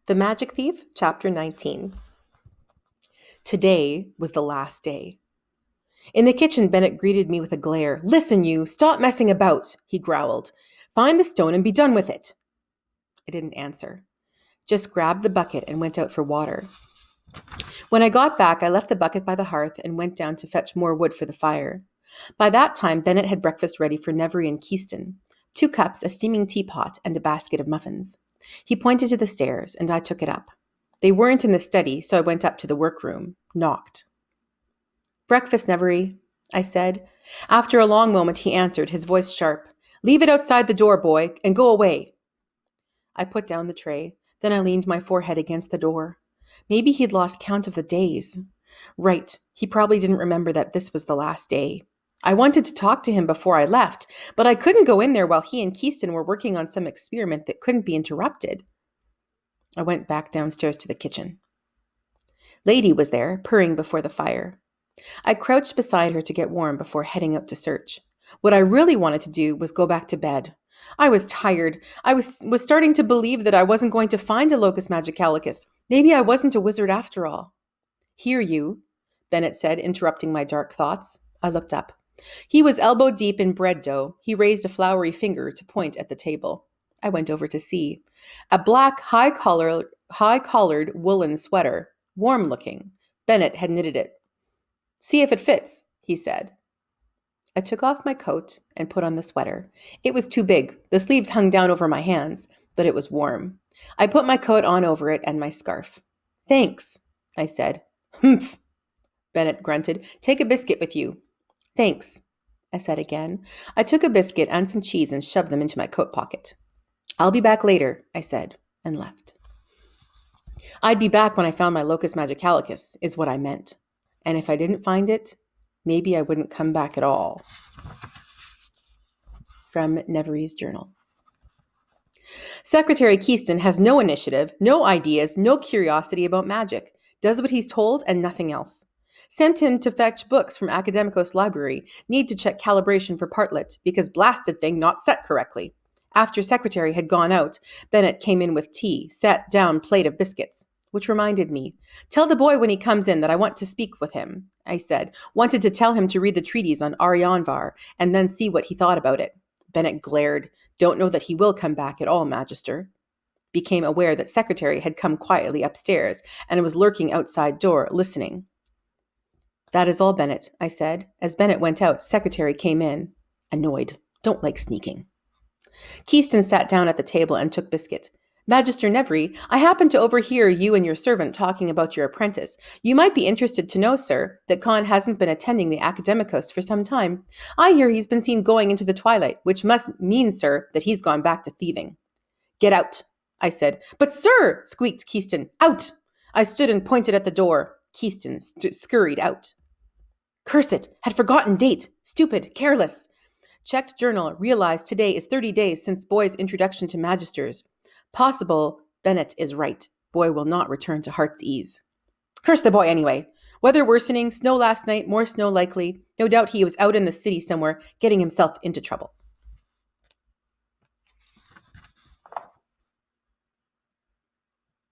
The Magic Thief, Chapter 19. Today was the last day. In the kitchen, Bennett greeted me with a glare. "Listen, you! Stop messing about!" he growled. "Find the stone and be done with it!" I didn't answer. Just grabbed the bucket and went out for water. When I got back, I left the bucket by the hearth and went down to fetch more wood for the fire. By that time, Bennett had breakfast ready for Nevery and Keyston. 2 cups, a steaming teapot, and a basket of muffins. He pointed to the stairs, and I took it up. They weren't in the study, so I went up to the workroom, knocked. "Breakfast, Nevery," I said. After a long moment, he answered, his voice sharp. "Leave it outside the door, boy, and go away." I put down the tray. Then I leaned my forehead against the door. Maybe he'd lost count of the days. Right, he probably didn't remember that this was the last day. I wanted to talk to him before I left, but I couldn't go in there while he and Keyston were working on some experiment that couldn't be interrupted. I went back downstairs to the kitchen. Lady was there, purring before the fire. I crouched beside her to get warm before heading out to search. What I really wanted to do was go back to bed. I was tired. I was starting to believe that I wasn't going to find a Locus Magicalicus. Maybe I wasn't a wizard after all. "Here, you," Bennett said, interrupting my dark thoughts. I looked up. He was elbow deep in bread dough. He raised a floury finger to point at the table. I went over to see. A black, high-collared woolen sweater, warm-looking. Bennett had knitted it. "See if it fits," he said. I took off my coat and put on the sweater. It was too big. The sleeves hung down over my hands, but it was warm. I put my coat on over it and my scarf. "Thanks," I said. "Humph," Bennett grunted. "Take a biscuit with you." "Thanks," I said again. I took a biscuit and some cheese and shoved them into my coat pocket. "I'll be back later," I said, and left. I'd be back when I found my Locus Magicalicus, is what I meant. And if I didn't find it, maybe I wouldn't come back at all. From Nevery's journal. Secretary Keyston has no initiative, no ideas, no curiosity about magic. Does what he's told and nothing else. Sent him to fetch books from Academicos library. Need to check calibration for partlet, because blasted thing not set correctly. After Secretary had gone out, Bennett came in with tea, set down plate of biscuits. Which reminded me, "Tell the boy when he comes in that I want to speak with him," I said. Wanted to tell him to read the treatise on Arianvar and then see what he thought about it. Bennett glared. "Don't know that he will come back at all, Magister." Became aware that Secretary had come quietly upstairs and was lurking outside door, listening. "That is all, Bennett," I said. As Bennett went out, Secretary came in. Annoyed. Don't like sneaking. Keyston sat down at the table and took biscuit. "Magister Nevery, I happened to overhear you and your servant talking about your apprentice. You might be interested to know, sir, that Con hasn't been attending the Academicos for some time. I hear he's been seen going into the twilight, which must mean, sir, that he's gone back to thieving." "Get out," I said. "But, sir," squeaked Keyston, "out!" I stood and pointed at the door. Keyston scurried out. "Curse it! Had forgotten date! Stupid! Careless!" Checked journal. Realized today is 30 days since boy's introduction to magisters. Possible Bennett is right. Boy will not return to Heart's Ease. Curse the boy anyway. Weather worsening, snow last night, more snow likely. No doubt he was out in the city somewhere, getting himself into trouble.